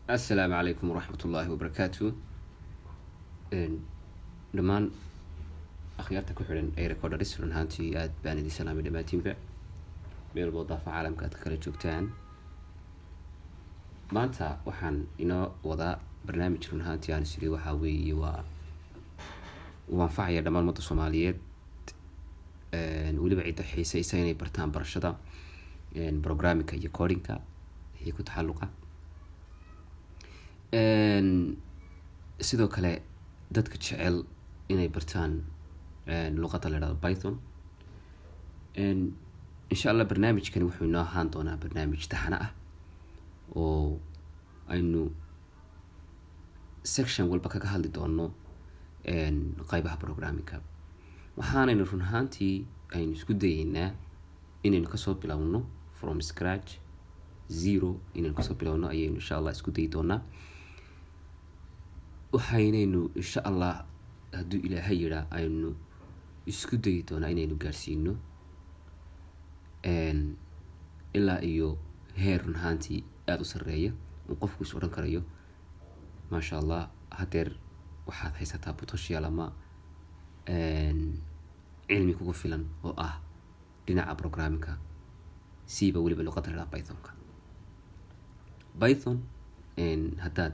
السلام عليكم ورحمة الله وبركاته. dhammaan akhyaarta ku xidhan ay recorders run ahaantii aad baan idin salaamay dhammaantiinba meel wadaafa caalamka aad kala joogtaan. maanta waxaan inoo wadaa barnaamij run ahaantii aan isiri waxaa weeye waa uu anfacaya dhammaan ummadda Soomaaliyeed, weliba cidda xiisaysa inay bartaan barashada programmingka iyo codingka iyo ku taxalluqa. sidoo kale dadka jecel inay bartaan luqadda la yidhahdo Python. insha Allah barnaamijkani wuxuu inoo ahaan doonaa barnaamij taxane ah oo aynu section walba kaga hadli doono qaybaha programmingka. waxaanaynu run ahaantii aynu isku dayeynaa inaynu kasoo bilowno from scratch zero, inaynu kasoo bilowno ayaynu insha Allah isku dayi doonaa. waxaynaynu insha Allah hadduu ilaahay yidhaa aynu isku dayi doonaa inaynu gaarsiino ilaa iyo heer run ahaantii aada u sarreeya uu qofku is odhan karayo maasha Allah hadeer waxaad haysataa potential ama cilmi kugu filan oo ah dhinaca programmingka, siiba weliba luqadda la Pythonka. Python haddaad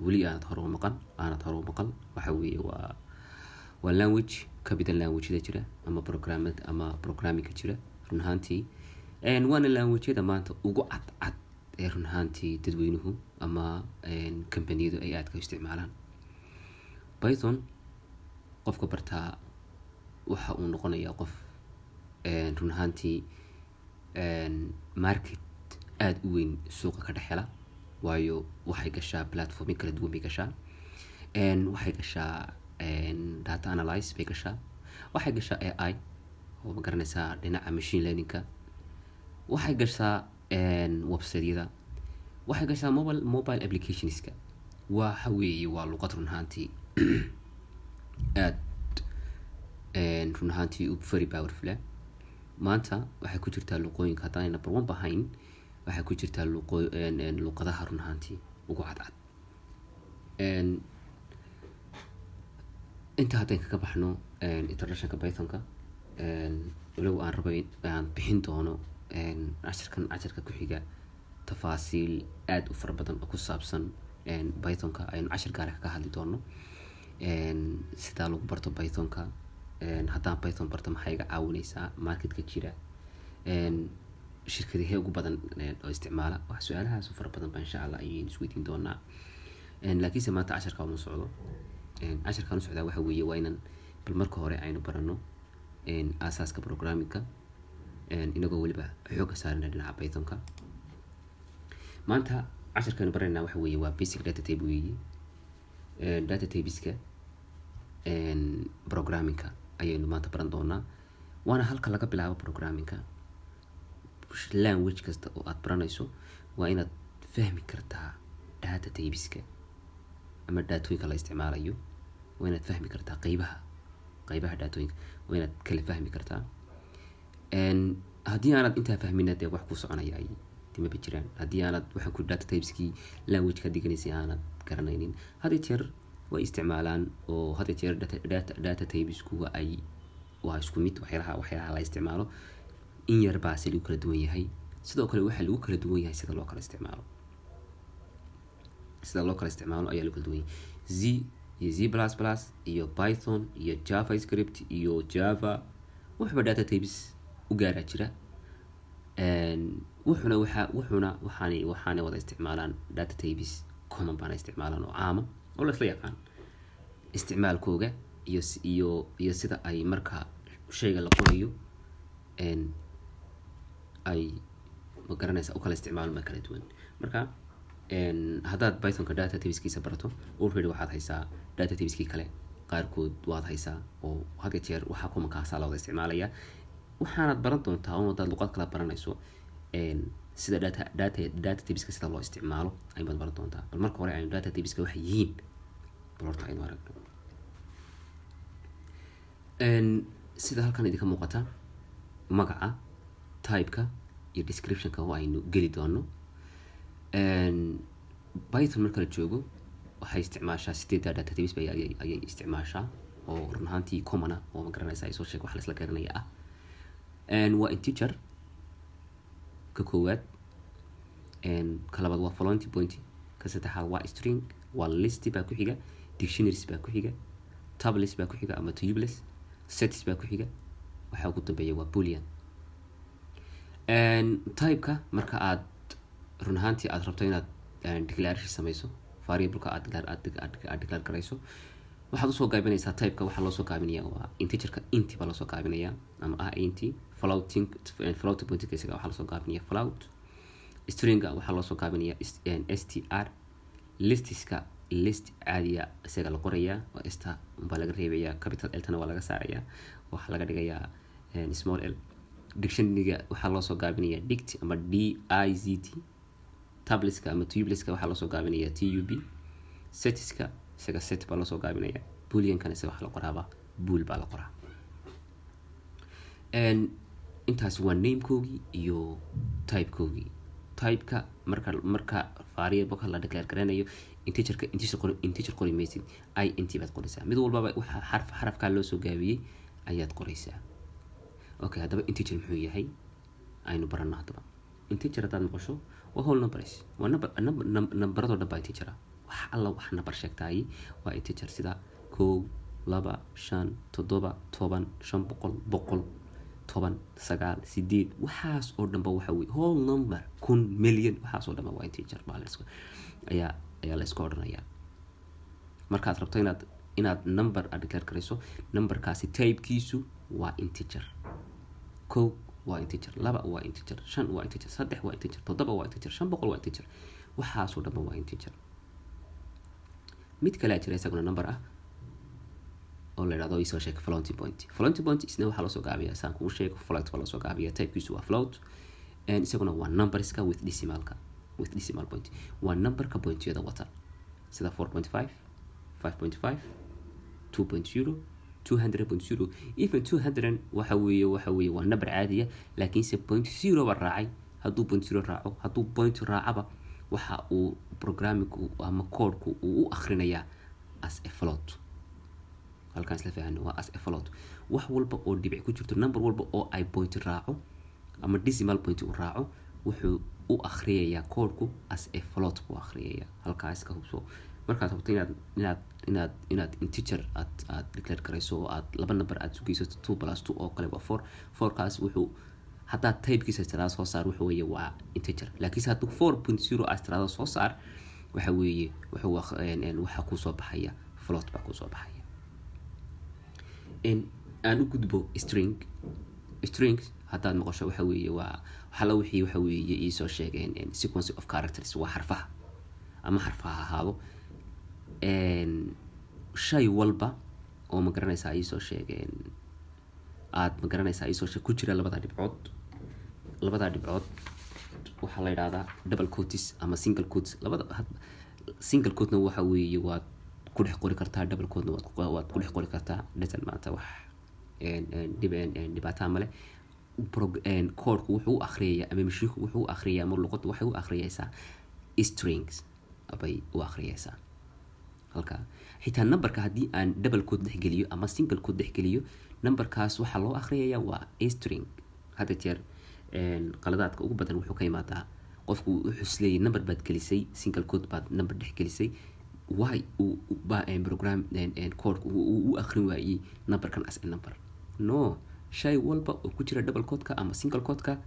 weli aanad hore u maqal waxa weeye waa language ka mid ah language-da jira ama programmingka jira run ahaantii. waana language-yada maanta ugu cadcad ee run ahaantii dadweynuhu ama kambaniyadu ay aadka u isticmaalaan. Python qofka bartaa waxa uu noqonayaa qof run ahaantii market aada u weyn suuqa ka dhex hela, waayo waxay gashaa platform kala duwan bay gashaa. waxay gashaa data analyze bay gashaa, waxay gashaa AI oo ma garanaysaa dhinaca machine learningka, waxay gashaa website-yada, waxay gashaa mobile applicationska. waxa weeye waa luqad run ahaantii aad run ahaantii u very powerful. maanta waxay ku jirtaa luqooyinka haddaan number one bahayn, waxay ku jirtaa luqadaha run ahaantii ugu cadcad. inta haddayn kaga baxno introductionka Pythonka, walow aan rabo aan bixin doono casharka ku xiga tafaasiil aad u fara badan oo ku saabsan Pythonka. aynu cashar gaar ah kaga hadli doono sidaa lagu barto Pythonka, haddaan Python barto maxay iga caawinaysaa, marketka jira, shirkadahee ugu badan oo isticmaala. wax su-aalahaas u fara badan baa insha Allah ayaynu isweydiin doonaa. laakiinse maanta casharka uma socdo. casharkaan u socdaa waxa weeye waa inaan bal marka hore aynu barano aasaaska programmingka, inagoo weliba xooga saarana dhinaca Pythonka. maanta casharkaanu baranayna waxa weeye waa basic data type weeye. data typeska programmingka ayaynu maanta baran doonaa, waana halka laga bilaabo programmingka. language kasta oo aad baranayso waa inaad fahmi kartaa data typeska ama daatooyinka la isticmaalayo. waa inaad fahmi kartaa qaybaha daatooyinka, waa inaad kala fahmi kartaa. haddii aanad intaa fahmina dee wax ku soconaya ay timaba jiraan. haddii aanad waxaan ku data typeskii language ka diganaysay aanad garanaynin, had iyo jeer way isticmaalaan oo had iyo jeer data typesku waa isku mid. waxyaalaha la isticmaalo in yar baa si lagu kala duwan yahay. sidoo kale waxaa lagu kala duwan yahay sida loo kala isticmaalo ayaa lagu kala duwan yahay. Z iyo Z++ iyo Python iyo JavaScript iyo Java waxba data types u gaaraa jira. waxaanay wada isticmaalaan data types common baana isticmaalaan oo caama oo la isla yaqaan isticmaalkooga iyo sida ay marka shayga la qorayo ay ma garanaysaa u kala isticmaalaan ma kala duwan. marka haddaad Pythonka data typeskiisa barato already waxaad haysaa data typeskii kale qaarkood waad haysaa oo had iyo jeer waxaa kumankaasaa la wada isticmaalaya. waxaanad baran doontaa oo haddaad luqad kala baranayso sida data typeska sida loo isticmaalo ayaad baran doontaa. bal marka hore aynu data typeska waxay yihiin bal horta aynu aragno. sida halkan idinka muuqata magaca, typeka iyo descriptionka oo aynu geli doono. Python marka la joogo waxay isticmaashaa sideedda database ayay isticmaashaa oo run ahaantii common ah oo ma garanaysaa ay soo sheeg wax la isla garanaya ah. Waa integer ka koowaad, ka labaad waa floating point, ka saddexaad waa string, waa list baa ku xiga, dictionaries baa ku xiga, tables baa ku xiga ama tuples, sets baa ku xiga, waxa ugu dambeeya waa boolean. Type-ka marka aad run ahaantii aad rabto inaad declaration samayso, variable-ka aad declare garayso, waxaad usoo gaabinaysaa type-ka. waxaa loo soo gaabinayaa waa integer-ka int baa loo soo gaabinayaa ama int. floating point-ka isaga waxaa loo soo gaabinayaa float. string-ga waxaa loo soo gaabinayaa str. listiska list caadiya isaga la qorayaa waa sta baa laga reebayaa, capital L-tana waa laga saarayaa, waxaa laga dhigayaa small l. dictionary-ga waxaa loo soo gaabinayaa dict ama dict. tableska ama tupleska waxaa loo soo gaabinayaa tub. setska isaga set baa loo soo gaabinayaa. boolean-kana isaga waxaa la qoraaba bool baa la qoraa. intaas waa name-koogii iyo type-koogii. type-ka marka variable-ka la declare garanayo integer qori maysid, int baad qoraysaa. mid walbaba waxa xarafkaa loo soo gaabiyey ayaad qoraysaa. okay, haddaba integer muxuu yahay aynu barano. haddaba integer haddaad maqasho waa whole numbers, waa nambaradoo dhan baa integer ah. wax alla wax number sheegtaay waa integer, sida 1 2 5 7 10 500 100 10 9 8 waxaas oo dhanba waxa weeye whole number 1 million. waxaas oo dhanba waa integer baa ayaa la isku odhanayaa. markaad rabto inaad number aad declare garayso, numberkaasi type-kiisu waa integer. 1 waa integer, 2 waa integer, 5 waa integer, 3 waa integer, 7 waa integer, 500 waa integer. waxaas oo dhanba waa integer. mid kale jira isaguna number ah oo la yiraahdo isoo sheeg floating point. floating point isna waxaa loo soo gaabiyaa saan kuu sheego, float baa loo soo gaabiyaa, type-kiisu waa float. isaguna waa numberska with decimal point. waa numberka point-yada wata, sida 4.5 5.5 2.0 200.0 even 200 waxa weeye waa number caadiya, laakiinse 0.0 ba raacay. hadduu 0.0 raaco, hadduu point raacaba, waxa uu programming ama code-ku uu u akhrinayaa as a float. halkaan isla fahanno waa as a float. wax walba oo dhibic ku jirto, number walba oo ay point raaco ama decimal point u raaco, wuxuu u akhriyayaa code-ku as a float buu akhriyayaa. halkaas ka hubso markaad rabto inaad integer aad declare garayso oo aad laba number aad sugayso 2 + 2 oo kale waa 4. 4kaas wuxuu haddaad type-kiisa tirada soo saar waxa weeye waa integer, laakiin hadduu 4.0 aad tirada soo saar waxa weeye waxa ku soo baxaya float baa ku soo baxaya. aan u gudbo strings haddaad maqasho waxa weeye waa waxa wixii waxa weeye ii soo sheegeen sequence of characters. waa xarfaha ama xarfaha ahaado shay walba oo ma garanaysaa ii soo sheegeen aad ma garanaysaa ii soo sheeg ku jira labada dhibcood waxaa la yiraahdaa double quotes ama single quotes. single quote-na waxa weeye waad ku dhex qori kartaa, double quote-na waad ku dhex qori kartaa. dhatan maanta wax dhibaataa male. code-ku wuxuu u akhriyayaa ama machine-ku wuxuu u akhriyayaa ama luqaddu waxay u akhriyaysaa strings bay u akhriyaysaa. halka xitaa numberka haddii aan double quote dhex geliyo ama single quote dhex geliyo, numberkaas waxaa loo akhriyayaa waa string. hadda jeer qaladaadka ugu badan wuxuu ka imaadaa qofku wuxuu isleeyahay number baad gelisay, single quote baad number dhex gelisay, why program code-ku u akhrin waayey numberkan as a number. no, shay walba oo ku jira double quote-ka ama single quote-ka,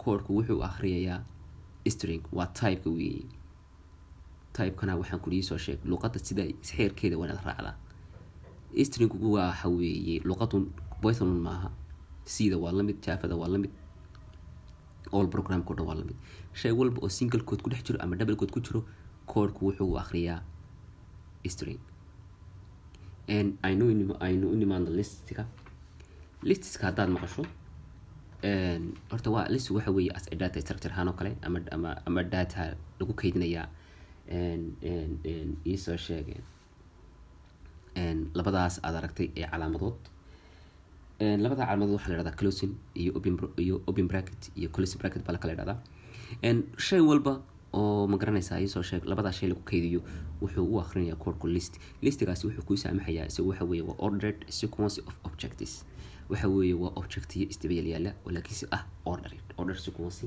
code-ku wuxuu akhriyayaa string. waa type-ka weeye. type-kana waxaan ku soo sheeg luqadda sida xeerkeeda wanaad raacdaa. string waxa weeye luqadun Python maaha, sida waa la mid, Java-da waa la mid, all program-ku dhan waa la mid. shay walba oo single quote ku dhex jiro ama double quote ku jiro, code-ku wuxuu akhriyaa string. aynu u nimaano listiska haddaad maqasho, horta waa list waxa weeye as a data structure ahaan oo kale ama data lagu kaydinayaa. isoo sheegeen labadaas aad aragtay ee calaamadood. labada calaamadood waxaa la yidhahdaa closing iyo open bracket iyo closing bracket baa la kala yidhahdaa. shay walba oo ma garanaysaa isoo sheeg labada shay lagu kaydiyo wuxuu u akhrinayaa code listigaasi wuxuu kuu saamaxayaa isagu waxa weeye waa ordered sequence of objectives waxa weeye waa objectiyo isdaba yaala oo laakiinse ah ordered sequence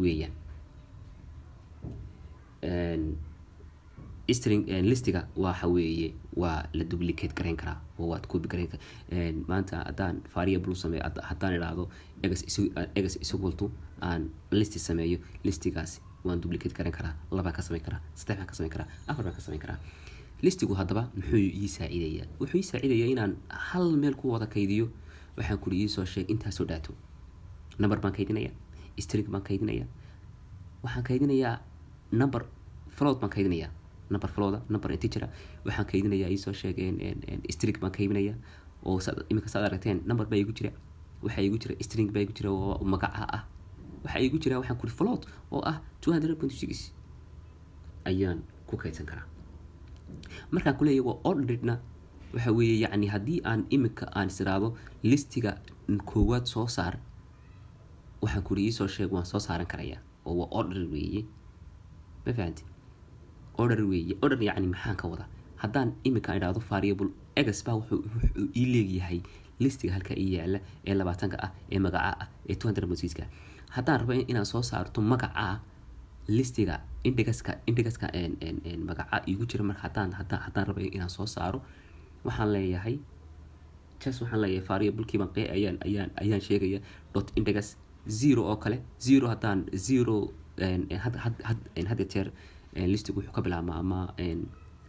weeyaan string listiga waxa weeye waa la duplicate gareyn karaa oo waad copy gareyn maanta haddaan variable sameeyo haddaan idhaahdo egas isugalto aan list sameeyo listigaasi waan duplicate gareyn karaa 2 baan ka sameyn karaa 3 baan ka sameyn karaa 4 baan ka sameyn karaa listigu haddaba muxuu ii saacidayaa wuxuu ii saacidayaa inaan hal meel ku wada kaydiyo waxaan ku ii soo sheeg intaasoo daato number baan kaydinayaa string baan kaydinayaa waxaan kaydinayaa number float baan kaydinayaa number float number integer waxaan kaydinayaa isoo sheegeen string baan kaydinayaa oo imika saad aragteen number baa igu jira waxa igu jira string baa igu jira oo magaca ah waxa igu jira waxaan ku float oo ah 200.6 ayaan ku kaydsan karaa markaan ku leeyahay waa orderedna waxa weeye yacni haddii aan imika aan isiraado listiga koowaad soo saar waxaan ku isoo sheeg waan soo saaran karayaa oo waa order weeye ma fahanti order يعني maxaan ka wada haddaan imika idhaahdo variable x baa wuxuu ii leeyahay listiga halka ii yaala ee 20 ah ee magaca ah ee 200 haddaan rabo inaan soo saarto magaca listiga indexka magaca igu jira marka haddaan rabo inaan soo saaro waxaan leeyahay waxaan leeyahay variable kii baan ayaan sheegaya dot index 0 oo kale 0 haddaan 0 had jeer listigu wuxuu ka bilaabmaa ama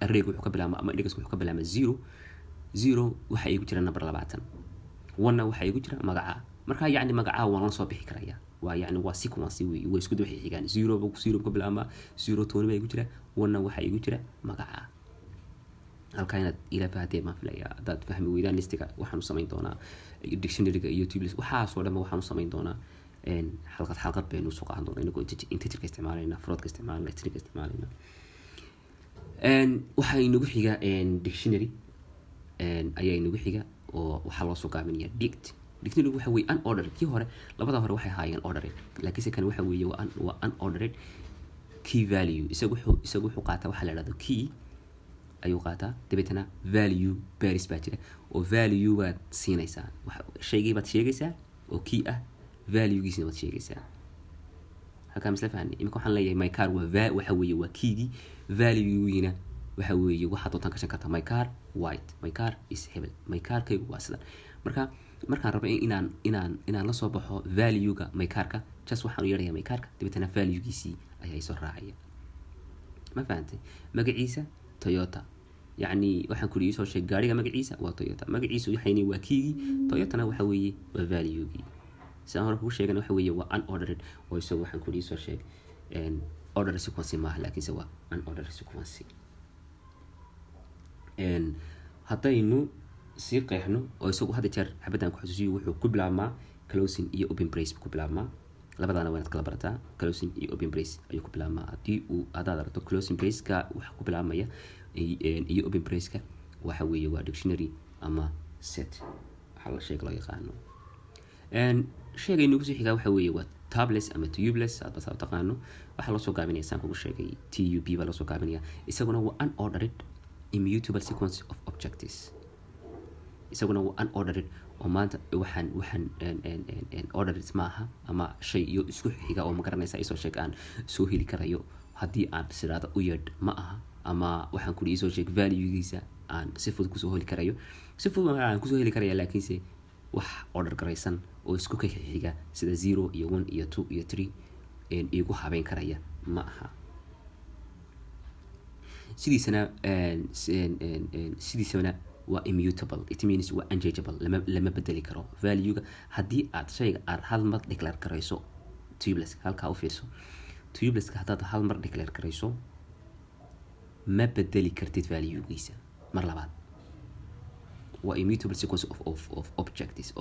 arraygu wuxuu ka bilaabmaa ama indexku wuxuu ka bilaabmaa 0 waxa igu jira number 20 1 waxa igu jira magaca marka yacni magaca waan la soo bixi karayaa waa yacni waa sequence weey way isku daba xigaan 0 ka bilaabmaa 0 toona baa igu jira 1 waxa igu jira magaca halka inaad ila fahatay ma filayaa dad fahmi weydaan listiga waxaan u samayn doonaa dictionary-ga iyo tables waxa soo dhan waxaan u samayn doonaa xalqad baynu soo qaadan doonaa inagoo integer isticmaalayna float isticmaalayna string isticmaalayna waxa inagu xiga dictionary ayaa inagu xiga oo waxa loo soo gaabinaya dictionary waxa weeye unordered kii hore labada hore waxay haayeen ordered laakiin kan waxa weeye waa unordered key value isagu wuxuu qaataa waxa la yiraahdo key ayuu qaataa dabeetana value pairs baa jira oo value baad siinaysaa shaygii baad sheegaysaa oo key ah value-giisina waad sheegaysaa halkaa misla fahani imika waxaan leeyahay my car waxa weeye waa keygii value-giina waxa weeye waxaad doontaan ka shan kartaa my car white my car is hebel my car-kaygu waa sidan markaan rabo inaan la soo baxo value-ga my car-ka just waxaan u yeedhayaa my car-ka dabeetana value-giisii ayaa isoo raacaya ma fahantay magaciisa Toyota يعني waxaan ku soo sheeg gaariga magaciisa waa Toyota magaciisu waxayni waa keygii Toyotana waxa weeye waa value-gii saan hore ku sheegan waxa weeye waa unordered oo isagu waxaan ku soo sheeg order sequence ma laakiinse waa unordered sequence haddaynu sii qeexno oo isagu hadda jeer xabadaan ku xasuusiyo wuxuu ku bilaabmaa closing iyo open brace ku bilaabmaa labadana waa inaad kala barataa closing iyo open brace ayuu ku bilaabmaa haddii uu hadaad aragto closing brace-ka waxa ku bilaabmaya iyo open brace-ka waxa weeye waa dictionary ama set waxa la sheeg loo yaqaano sheegay nagu sii xigaa waxa weeye waa tabless ama tubeless aad bas taqaano waxa la soo gaabinaya saan kugu sheegay tub baa la soo gaabinaya isaguna waa unordered immutable sequence of objectives isaguna waa unordered oo maanta waxaan ordered maaha ama shay iyo isku xiga oo ma garanaysa isoo sheeg aan soo heli karayo haddii aan siraada u yeedh ma aha ama waxaan ku soo sheeg value-giisa aan si fudud kusoo heli karayo si fudud aan kusoo heli karaya laakiinse wax order garaysan oo isku xiga sida 0 iyo 1 iyo 2 iyo 3 igu habeyn karaya ma aha sidiisana waa immutable it means waa unchangeable lama bedeli karo value-ga haddii aad shayga aad hal mar declare karayso tubeless halka u fiirso tubeless-ka haddaad hal mar declare karayso ma bedeli kartid value-giisa mar labaad waa immutable sequence of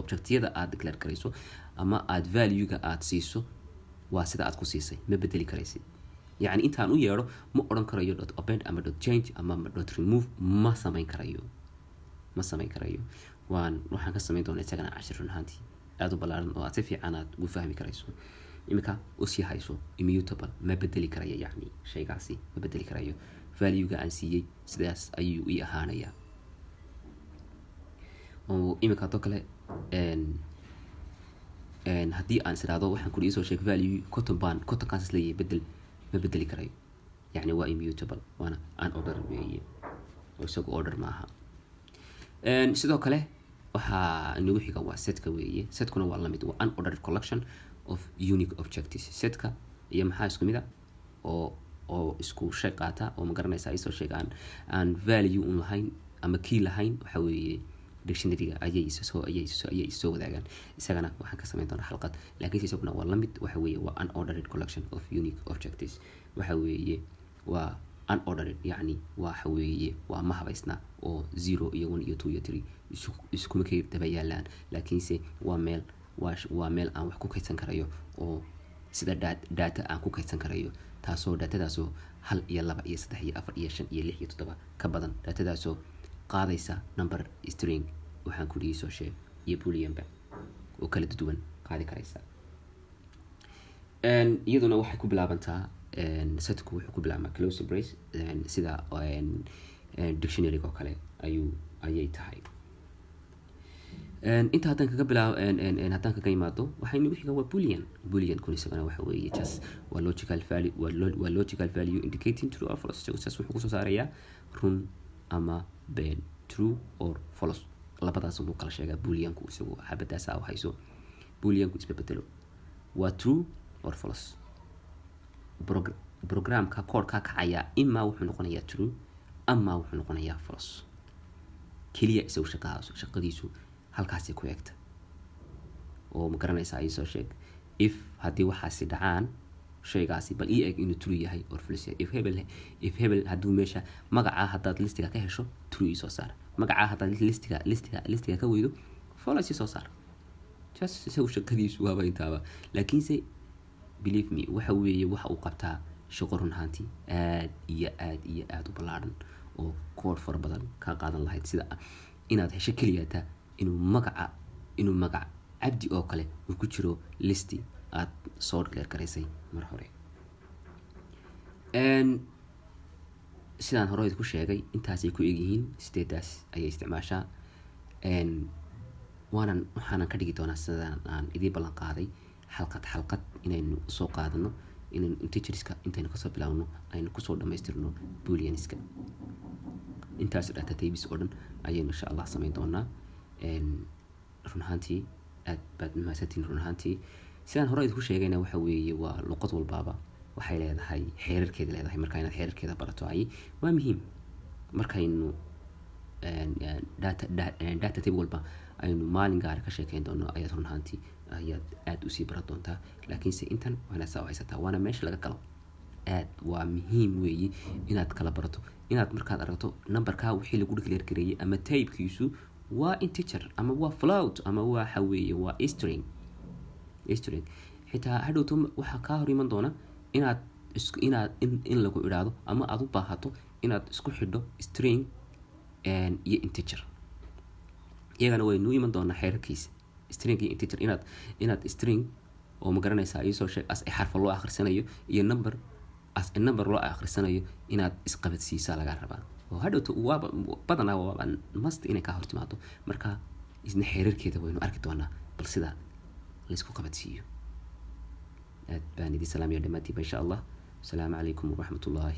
objectyada aad declare karayso ama aad value-ga aad siiso waa sida aad ku siisay ma bedeli karaysid yacni intaan u yeedho ma odhan karayo dot append ama dot change ama dot remove ma samayn karayo waxaan ka samayn doonaa isagana 10 run ahaantii aad u ballaaran oo aad si fiican aad ugu fahmi karayso imika usii hayso immutable ma bedeli karayo, yacni shaygaasi ma bedeli karayo, value-ga aan siiyey sidaas ayuu ii ahaanayaa. oo imika hadoo kale haddii aan isiraahdo waxaan kuli isoo sheeg value cottonkaas leeyahay bedel, ma bedeli karayo, yacni waa immutable, waana unordered weeye, oo isagu order maaha. sidoo kale waxaa inagu xiga waa setka weeye. setkuna waa lamid, waa unordered collection of unique objectives. setka iyo maxaa isku mid ah oo isku shay qaata, oo ma garanaysaa isoo sheeg aan value un lahayn ama key lahayn, waxa weeye dictionary-ga ayay soo wadaagaan. isagana waxaan ka samayn doonaa xalqad, laakiin isaguna waa lamid, waxa weeye waa unordered collection of unique objectives. waxa weeye waa unordered, yacni waxa weeye waa ma habaysna oo 0 iyo 1 iyo 2 iyo 3 iskuma ka daba yaalaan, laakiinse waa meel aan wax ku kaydsan karayo, oo sida data aan ku kaydsan karayo, taasoo datadaasoo 1 iyo 2 iyo 3 iyo 4 iyo 5 iyo 6 iyo 7 ka badan, datadaasoo qaadaysa number string, waxaan ku dhihi soo sheeg iyo booleanba oo kala duwan qaadi karaysa. iyaduna waxay ku bilaabantaa setku wuxuu ku bilaabmaa close brace, sida dictionary-ga oo kale ayay tahay. inta haddaan kaga imaado waxaynu wixiga waa boolean kun isagana waxa weeye just waa logical value indicating true or false. isagu saas wuxuu kusoo saarayaa run ama been, true or false, labadaas uu kala sheegaa booleanku. isagu xabadaasa u hayso, booleanku isbedelo waa true or false. programka koodka kacaya ima wuxuu noqonayaa true ama wuxuu noqonayaa false. keliya isagu shaqadiisu halkaasi ku eegta, oo ma garanaysaa ay soo sheeg if haddii waxaasi dhacaan shaygaasi bal ii eeg inuu true yahay or false yahay. if hebel hadduu meesha magacaa haddaad listiga ka hesho true ii soo saar, magacaa haddaad listiga ka weydo false ii soo saar. just isagu shaqadiisu waaba intaaba, laakiinse believe me waxa weeye waxa uu qabtaa shaqo run ahaantii aad iyo aad u ballaaran, oo kood fara badan ka qaadan lahayd, sida inaad hesho keliyata inuu magac cabdi oo kale uu ku jiro listi aad soo declare garaysay mar hore. sidaan hore ku sheegay intaasay ku egyihiin, 8daas ayay isticmaashaa. waxaanan ka dhigi doonaa sidaan aan idii ballan qaaday xalqad inaynu soo qaadano, inaynu integerska intaynu kasoo bilaabno aynu kusoo dhamaystirno booleanska. intaas data types oo dhan ayaynu insha Allah samayn doonaa. run ahaantii aad baad mahadsantiin. run ahaantii sidaan hore idinku sheegayna waxa weeye waa luqad walbaaba waxay leedahay xeerarkeeda leedahay. marka inaad xeerarkeeda barato waa muhiim. markaynu data type walba aynu maalin gaar ka sheekeyn doono ayaad run ahaantii aad usii baran doontaa. laakiinse intan waana saa haysataa, waana meesha laga galo. waa muhiim weeye inaad kala barato, inaad markaad aragto numberkaa wixii lagu declare gareeyay ama typekiisu waa integer ama waa float ama waxa weeye waa string. xitaa hadhowto waxaa kaa hor iman doona inaad in lagu idhaahdo ama aad u baahato inaad isku xidho string iyo integer. iyagana waynu iman doonaa xeerarkiisa string iyo integer, inaad string oo ma garanaysaa isoo sheeg as xarf loo akhrisanayo iyo number as number loo akhrisanayo inaad isqabadsiisaa laga rabaa. oo hadhowto badanaa waa must inay ka hortimaado. marka isna xeerarkeeda waynu arki doonaa bal sida la isku qabadsiiyo. aad baan idin salaamaya dhamaantiinba insha Allah. السلام عليكم ورحمة الله.